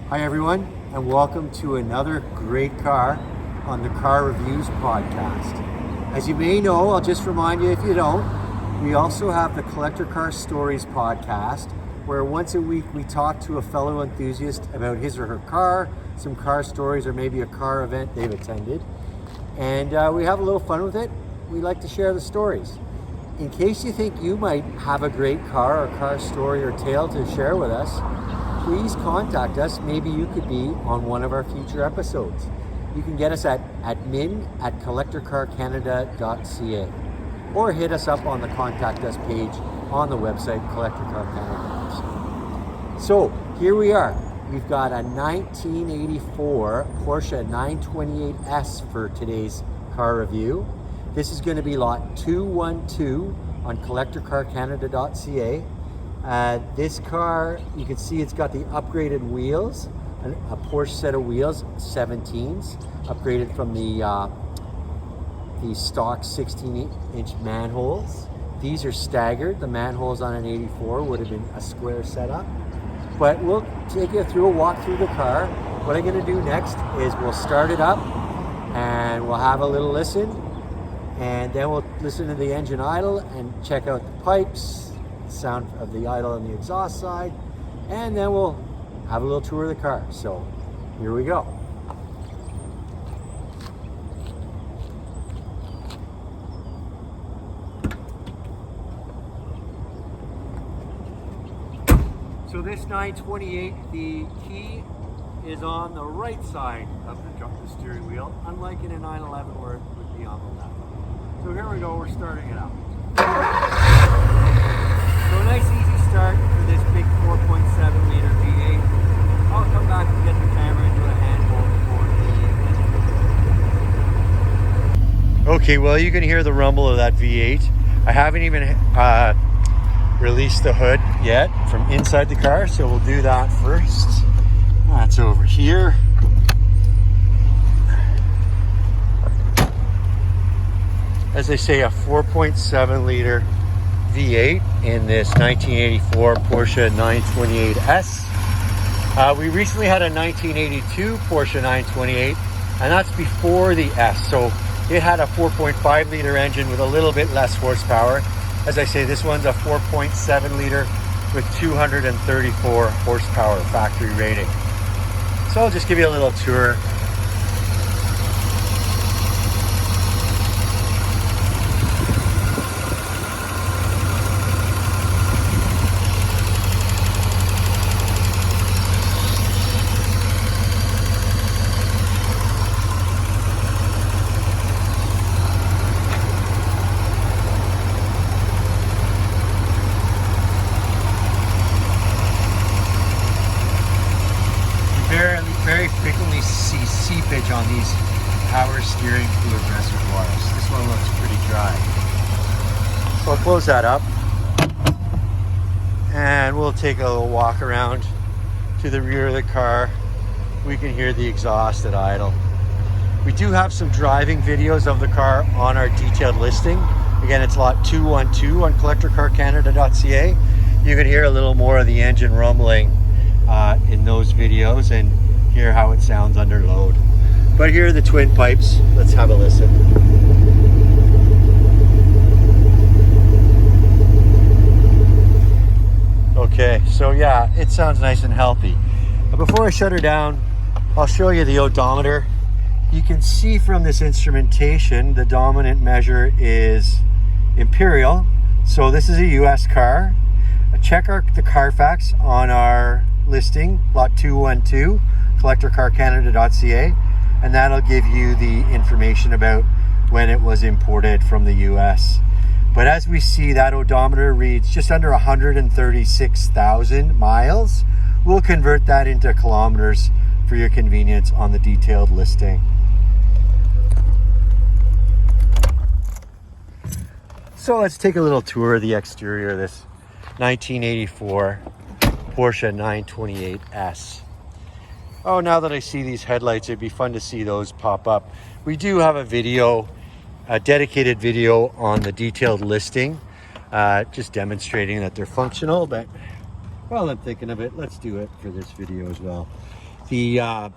Hi everyone, and welcome to another great car on the Car Reviews podcast. As you may know, I'll just remind you if you don't, we also have the Collector Car Stories podcast, where once a week we talk to a fellow enthusiast about his or her car, some car stories, or maybe a car event they've attended. And we have a little fun with it. We like to share the stories. In case you think you might have a great car or car story or tale to share with us, please contact us. Maybe you could be on one of our future episodes. You can get us at admin@CollectorCarCanada.CA or hit us up on the contact us page on the website CollectorCarCanada.CA. So here we are. We've got a 1984 Porsche 928S for today's car review. This is going to be lot 212 on CollectorCarCanada.CA. This car, you can see it's got the upgraded wheels, a Porsche set of wheels, 17s, upgraded from the stock 16-inch manholes. These are staggered. The manholes on an 84 would have been a square setup. But we'll take you through a walk through the car. What I'm going to do next is we'll start it up and we'll have a little listen, and then we'll listen to the engine idle and check out the pipes, sound of the idle on the exhaust side, and then we'll have a little tour of the car. So here we go. So this 928, the key is on the right side of the steering wheel, unlike in a 911 where it would be on the left. So here we go, we're starting it up. So a nice easy start for this big 4.7 liter V8. I'll come back and get the camera and do a handhold for the... Okay, well you can hear the rumble of that V8. I haven't even released the hood yet from inside the car, so we'll do that first. That's over here. As they say, a 4.7 liter V8 in this 1984 Porsche 928S. We recently had a 1982 Porsche 928, and that's before the S. So it had a 4.5 liter engine with a little bit less horsepower. As I say, this one's a 4.7 liter with 234 horsepower factory rating. So I'll just give you a little tour. Very frequently see seepage on these power steering fluid reservoirs. This one looks pretty dry. So I'll close that up and we'll take a little walk around to the rear of the car. We can hear the exhaust at idle. We do have some driving videos of the car on our detailed listing. Again, it's lot 212 on CollectorCarCanada.CA. You can hear a little more of the engine rumbling in those videos and hear how it sounds under load. But here are the twin pipes. Let's have a listen. Okay, so yeah, it sounds nice and healthy. But before I shut her down, I'll show you the odometer. You can see from this instrumentation, the dominant measure is Imperial. So this is a US car. Check the Carfax on our listing, lot 212. CollectorCarCanada.CA, and that'll give you the information about when it was imported from the US. But as we see, that odometer reads just under 136,000 miles. We'll convert that into kilometers for your convenience on the detailed listing. So let's take a little tour of the exterior of this 1984 Porsche 928S. Oh, now that I see these headlights, it'd be fun to see those pop up. We do have a video, a dedicated video on the detailed listing, just demonstrating that they're functional, but while I'm thinking of it, let's do it for this video as well. The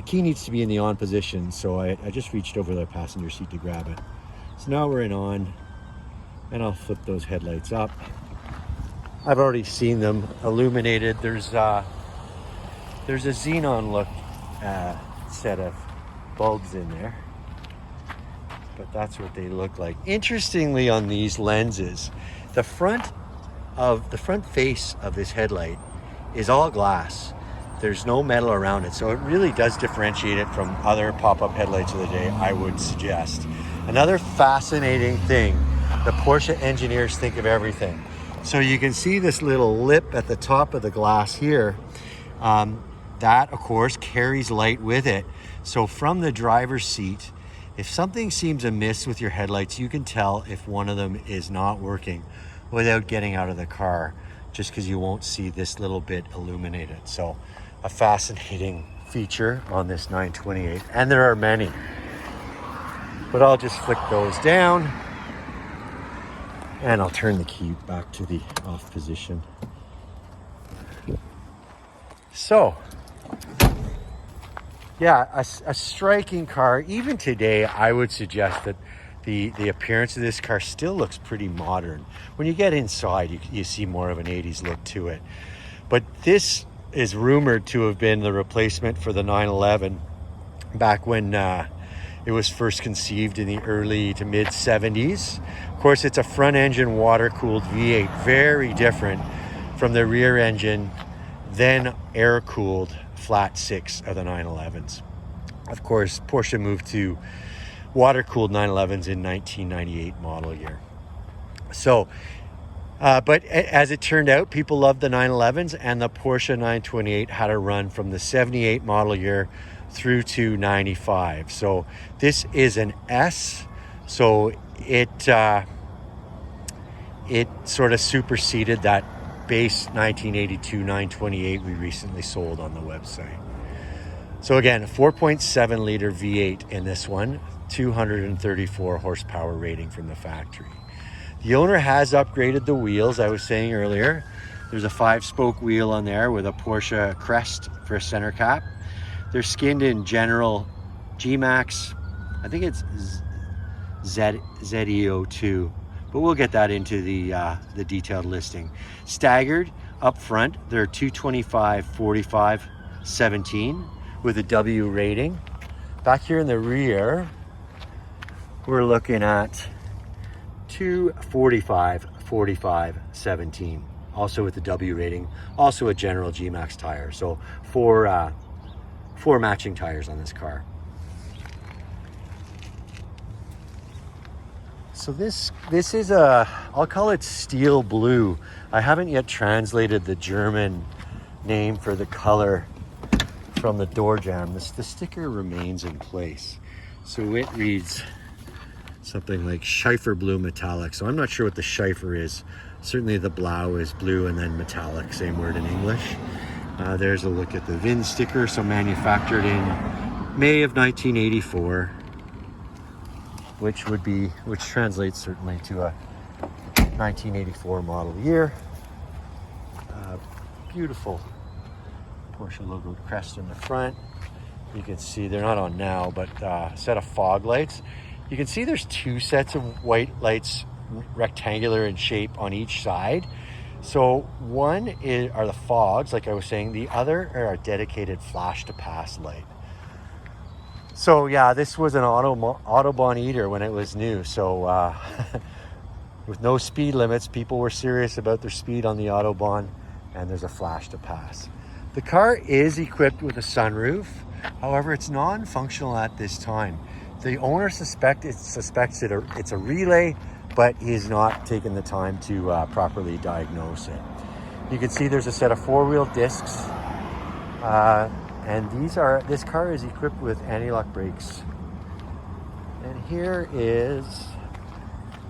key needs to be in the on position, so I just reached over the passenger seat to grab it. So now we're in on, and I'll flip those headlights up. I've already seen them illuminated. There's a xenon look set of bulbs in there, but that's what they look like. Interestingly, on these lenses, the front face of this headlight is all glass. There's no metal around it, so it really does differentiate it from other pop-up headlights of the day, I would suggest. Another fascinating thing, the Porsche engineers think of everything. So you can see this little lip at the top of the glass here. That, of course, carries light with it. So from the driver's seat, if something seems amiss with your headlights, you can tell if one of them is not working without getting out of the car, just because you won't see this little bit illuminated. So a fascinating feature on this 928, and there are many. But I'll just flick those down, and I'll turn the key back to the off position. So, yeah, a striking car. Even today, I would suggest that the appearance of this car still looks pretty modern. When you get inside, you see more of an 80s look to it. But this is rumored to have been the replacement for the 911 back when it was first conceived in the early to mid 70s. Of course, it's a front engine water-cooled V8, very different from the rear engine, then air-cooled flat six of the 911s. Of course, Porsche moved to water-cooled 911s in 1998 model year. So, but as it turned out, people loved the 911s, and the Porsche 928 had a run from the 78 model year through to 95. So this is an S, so it sort of superseded that base 1982 928 we recently sold on the website. So again, 4.7 liter V8 in this one, 234 horsepower rating from the factory. The owner has upgraded the wheels, I was saying earlier. There's a 5-spoke wheel on there with a Porsche crest for a center cap. They're skinned in general G-Max. I think it's ZEO2, but we'll get that into the detailed listing. Staggered up front, they're 225, 45, 17 with a W rating. Back here in the rear, we're looking at 245, 45, 17, also with the W rating, also a general G-Max tire. So four matching tires on this car. So this is I'll call it steel blue. I haven't yet translated the German name for the color from the door jamb. The sticker remains in place. So it reads something like Schiefer Blue Metallic. So I'm not sure what the Schiefer is. Certainly the Blau is blue and then metallic, same word in English. There's a look at the VIN sticker. So manufactured in May of 1984, which translates certainly to a 1984 model year. Beautiful Porsche logo crest in the front. You can see they're not on now, but a set of fog lights. You can see there's two sets of white lights, rectangular in shape on each side. So one are the fogs, like I was saying. The other are a dedicated flash to pass light. So yeah, this was an Autobahn eater when it was new. So with no speed limits, people were serious about their speed on the Autobahn, and there's a flash to pass. The car is equipped with a sunroof. However, it's non-functional at this time. The owner suspects it's a relay, but he's not taken the time to properly diagnose it. You can see there's a set of 4-wheel discs, and this car is equipped with anti-lock brakes. And here is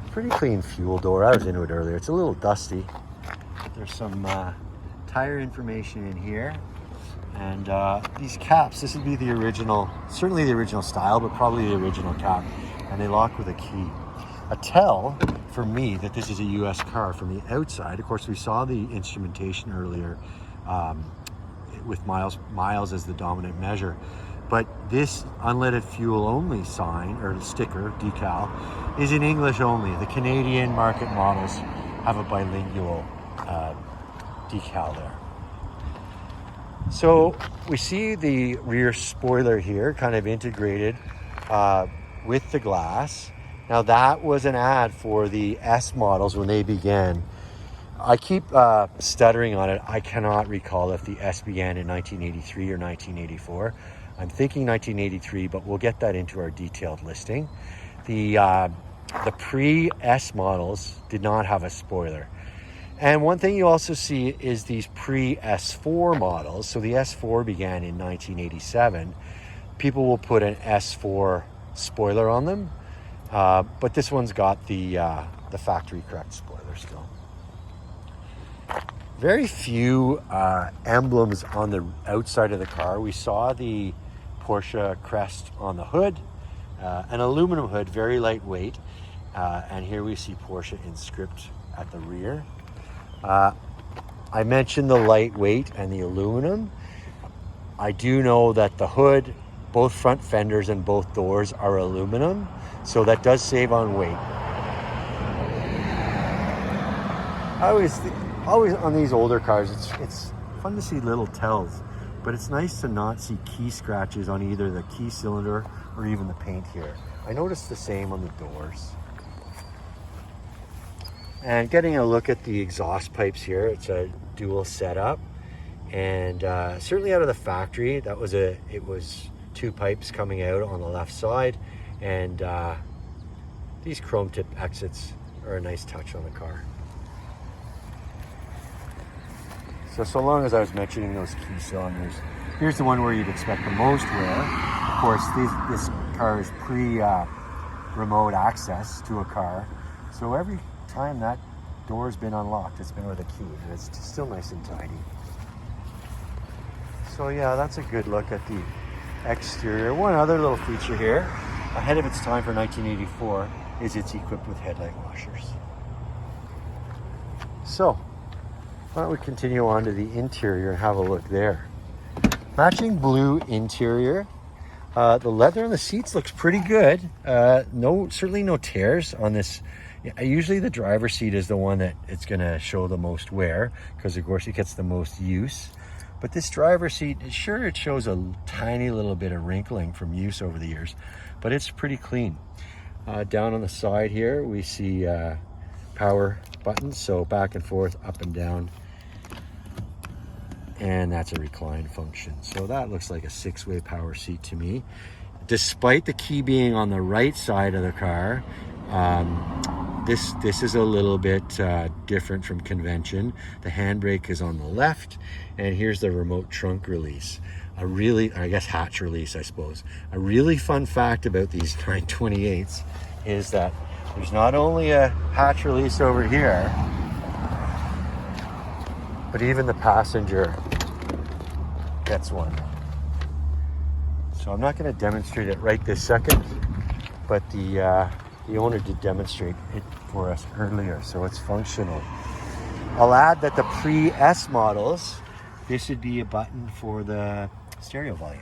a pretty clean fuel door. I was into it earlier. It's a little dusty. There's some tire information in here. And these caps, this would be the original, certainly the original style, but probably the original cap. And they lock with a key. A tell for me that this is a US car from the outside. Of course, we saw the instrumentation earlier. with miles as the dominant measure. But this unleaded fuel only sign or sticker decal is in English only. The Canadian market models have a bilingual decal there. So we see the rear spoiler here kind of integrated with the glass. Now that was an ad for the S models when they began. I keep stuttering on it. I cannot recall if the S began in 1983 or 1984. I'm thinking 1983, but we'll get that into our detailed listing. The pre-S models did not have a spoiler. And one thing you also see is these pre-S4 models. So the S4 began in 1987. People will put an S4 spoiler on them, but this one's got the factory correct spoiler still. Very few emblems on the outside of the car. We saw the Porsche crest on the hood, an aluminum hood, very lightweight. And here we see Porsche in script at the rear. I mentioned the lightweight and the aluminum. I do know that the hood, both front fenders and both doors are aluminum, so that does save on weight. Always on these older cars, it's fun to see little tells, but it's nice to not see key scratches on either the key cylinder or even the paint here. I noticed the same on the doors. And getting a look at the exhaust pipes here, it's a dual setup, and certainly out of the factory, it was two pipes coming out on the left side, and these chrome tip exits are a nice touch on the car. So long as I was mentioning those key cylinders, here's the one where you'd expect the most wear. Of course, this car is pre-remote access to a car, so every time that door's been unlocked, it's been with a key, and it's still nice and tidy. So yeah, that's a good look at the exterior. One other little feature here, ahead of its time for 1984, is it's equipped with headlight washers. So why don't we continue on to the interior and have a look there. Matching blue interior. The leather on the seats looks pretty good. Certainly no tears on this. Usually the driver's seat is the one that it's going to show the most wear, because of course it gets the most use. But this driver's seat, sure, it shows a tiny little bit of wrinkling from use over the years, but it's pretty clean. Down on the side here, we see power buttons, so back and forth, up and down. And that's a recline function. So that looks like a 6-way power seat to me. Despite the key being on the right side of the car, this is a little bit different from convention. The handbrake is on the left, and here's the remote trunk release. Hatch release, I suppose. A really fun fact about these 928s is that there's not only a hatch release over here, but even the passenger gets one. So I'm not going to demonstrate it right this second, but the owner did demonstrate it for us earlier, so it's functional. I'll add that the pre-S models, this would be a button for the stereo volume.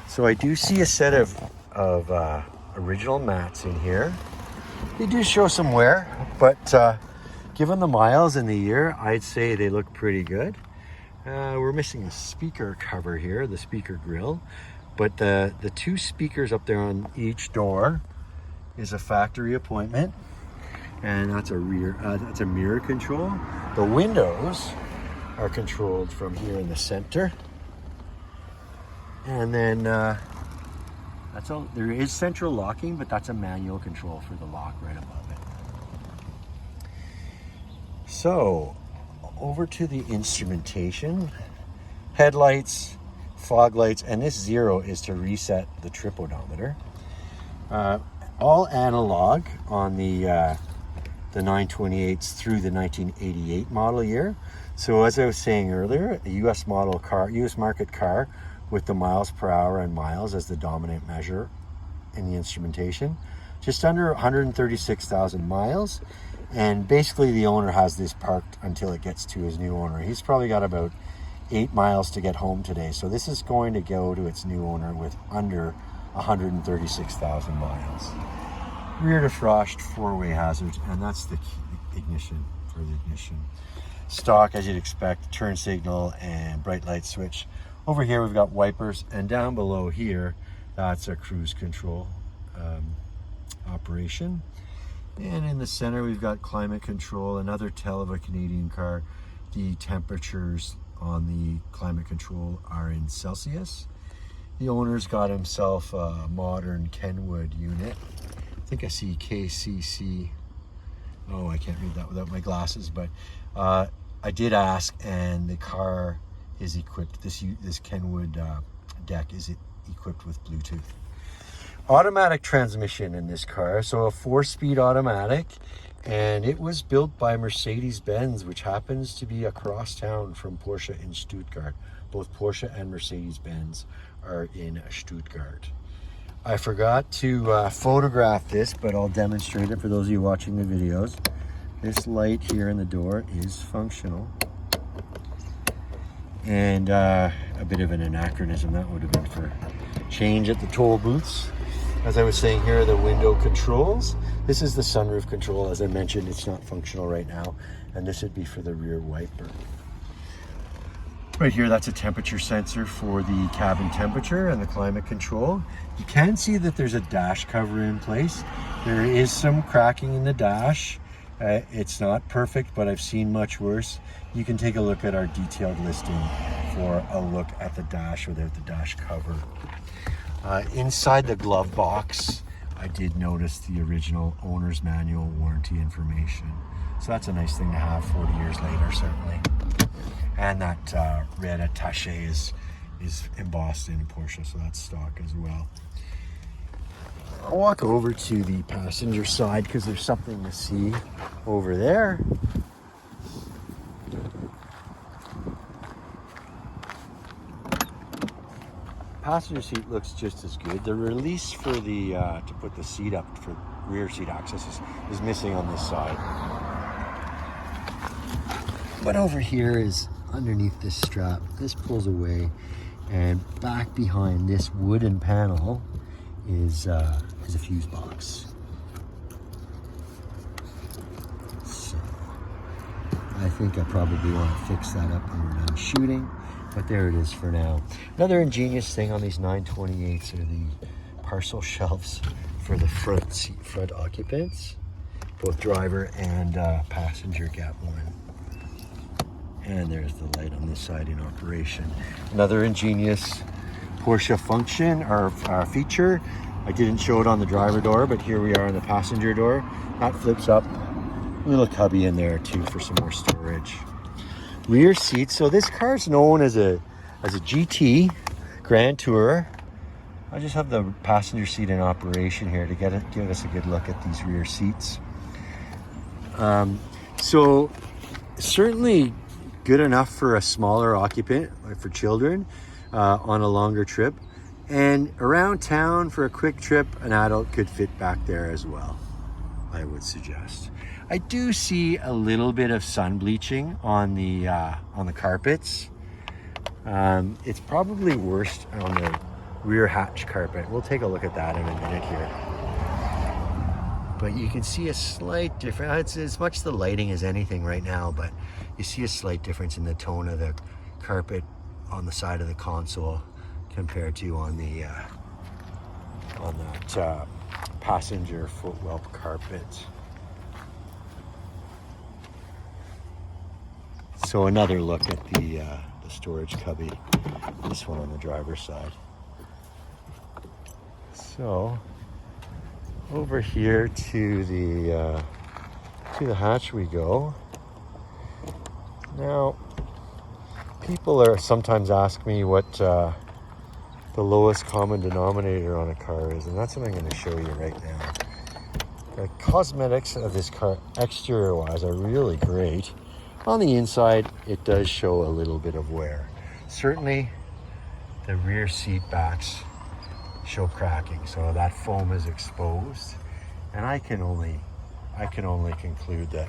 So I do see a set of original mats in here. They do show some wear, but given the miles and the year, I'd say they look pretty good. We're missing the speaker cover here, the speaker grill, but the two speakers up there on each door is a factory appointment, and that's a mirror control. The windows are controlled from here in the center, and then that's all. There is central locking, but that's a manual control for the lock right above it. So over to the instrumentation, headlights, fog lights, and this 0 is to reset the trip odometer. All analog on the 928s through the 1988 model year. So as I was saying earlier, a US market car with the miles per hour and miles as the dominant measure in the instrumentation. Just under 136,000 miles. And basically the owner has this parked until it gets to his new owner. He's probably got about 8 miles to get home today. So this is going to go to its new owner with under 136,000 miles. Rear defrost, 4-way hazards, and that's the ignition for the ignition. Stock, as you'd expect, turn signal and bright light switch. Over here we've got wipers, and down below here, that's a cruise control operation. And in the center we've got climate control. Another tell of a Canadian car. The temperatures on the climate control are in Celsius. The owner's got himself a modern Kenwood unit. I think I see KCC. Oh, I can't read that without my glasses, but I did ask, and the car is equipped, this Kenwood deck is equipped with Bluetooth. Automatic transmission in this car, so a 4-speed automatic, and it was built by Mercedes-Benz, which happens to be across town from Porsche in Stuttgart. Both Porsche and Mercedes-Benz are in Stuttgart. I forgot to photograph this, but I'll demonstrate it for those of you watching the videos. This light here in the door is functional. And a bit of an anachronism, that would have been for change at the toll booths. As I was saying, here are the window controls. This is the sunroof control. As I mentioned, it's not functional right now, and this would be for the rear wiper. Right here, that's a temperature sensor for the cabin temperature and the climate control. You can see that there's a dash cover in place. There is some cracking in the dash. It's not perfect, but I've seen much worse. You can take a look at our detailed listing for a look at the dash without the dash cover. Inside the glove box, I did notice the original owner's manual warranty information. So that's a nice thing to have 40 years later, certainly. And that red attaché is embossed in Porsche, so that's stock as well. I'll walk over to the passenger side because there's something to see over there. Passenger seat looks just as good. The release for the to put the seat up for rear seat access is missing on this side. But over here is underneath this strap. This pulls away, and back behind this wooden panel is a fuse box. So I think I probably want to fix that up when we're done shooting, but there it is for now. Another ingenious thing on these 928s are the parcel shelves for the front occupants. Both driver and passenger get one. And there's the light on this side in operation. Another ingenious Porsche function or feature. I didn't show it on the driver door, but here we are on the passenger door. That flips up. A little cubby in there too for some more storage. Rear seats. So this car's known as a GT Grand Tourer. I just have the passenger seat in operation here to give us a good look at these rear seats. So certainly good enough for a smaller occupant, like for children, on a longer trip. And around town for a quick trip, an adult could fit back there as well, I would suggest. I do see a little bit of sun bleaching on the carpets. It's probably worst on the rear hatch carpet. We'll take a look at that in a minute here. But you can see a slight difference. It's as much the lighting as anything right now, but you see a slight difference in the tone of the carpet on the side of the console compared to on that passenger footwell carpet. So another look at the storage cubby, this one on the driver's side. So over here to the hatch we go. Now, people are sometimes ask me what the lowest common denominator on a car is, and that's what I'm going to show you right now. The cosmetics of this car, exterior-wise, are really great. On the inside, it does show a little bit of wear. Certainly, the rear seat backs show cracking, so that foam is exposed, and I can only conclude that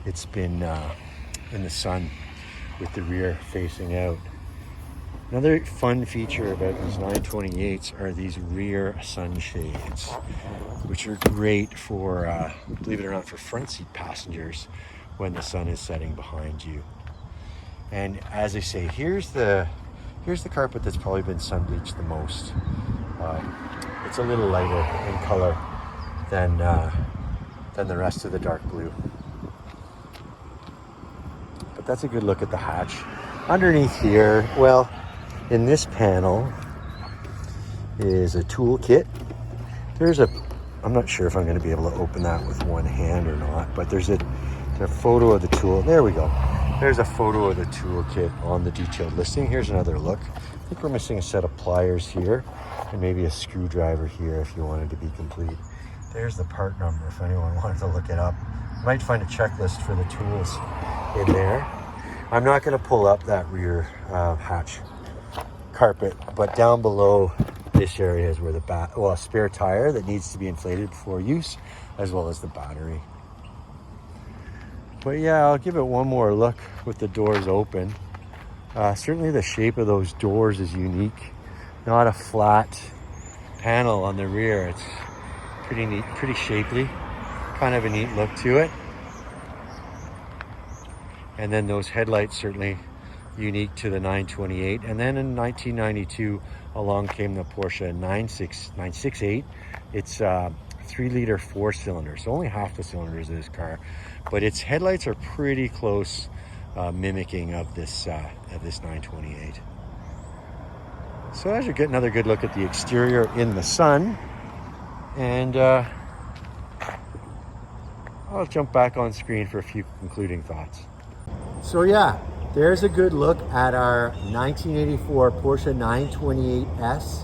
it's been in the sun with the rear facing out. Another fun feature about these 928s are these rear sunshades, which are great for, believe it or not, for front seat passengers when the sun is setting behind you. And as I say, here's the carpet that's probably been sun bleached the most. It's a little lighter in color than the rest of the dark blue. But that's a good look at the hatch. Underneath here, well, in this panel is a tool kit. I'm not sure if I'm going to be able to open that with one hand or not, but there's a photo of the tool. There we go. There's a photo of the tool kit on the detailed listing. Here's another look. I think we're missing a set of pliers here and maybe a screwdriver here if you wanted to be complete. There's the part number if anyone wanted to look it up. You might find a checklist for the tools in there. I'm not going to pull up that rear hatch carpet, but down below this area is where a spare tire that needs to be inflated before use, as well as the battery. But yeah, I'll give it one more look with the doors open. Certainly the shape of those doors is unique. Not a flat panel on the rear. It's pretty neat, pretty shapely. Kind of a neat look to it. And then those headlights certainly unique to the 928. And then in 1992, along came the Porsche 928. It's 3-liter 4-cylinder, so only half the cylinders of this car, but its headlights are pretty close, mimicking of this 928. So as you get another good look at the exterior in the sun, and I'll jump back on screen for a few concluding thoughts. So yeah, there's a good look at our 1984 Porsche 928S,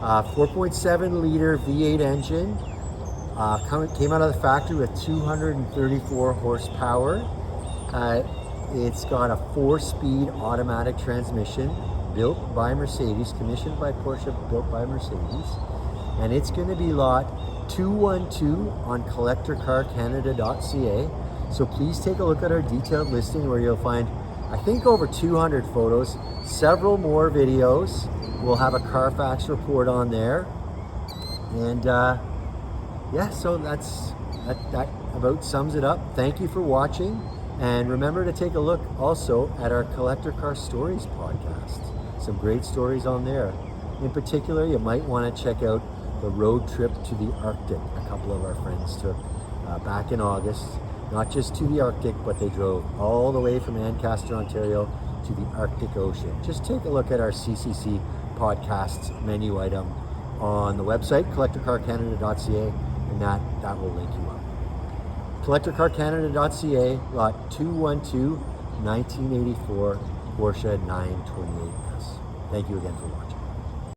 4.7 liter V8 engine. Came out of the factory with 234 horsepower. It's got a 4-speed automatic transmission built by Mercedes, commissioned by Porsche, built by Mercedes. And it's going to be lot 212 on CollectorCarCanada.CA. So please take a look at our detailed listing where you'll find, I think, over 200 photos, several more videos. We'll have a Carfax report on there. And yeah, so that about sums it up. Thank you for watching. And remember to take a look also at our Collector Car Stories podcast. Some great stories on there. In particular, you might want to check out the road trip to the Arctic a couple of our friends took back in August. Not just to the Arctic, but they drove all the way from Ancaster, Ontario to the Arctic Ocean. Just take a look at our CCC podcasts menu item on the website, CollectorCarCanada.CA, and that will link you up. CollectorCarCanada.CA, lot 212, 1984 Porsche 928S. Thank you again for watching.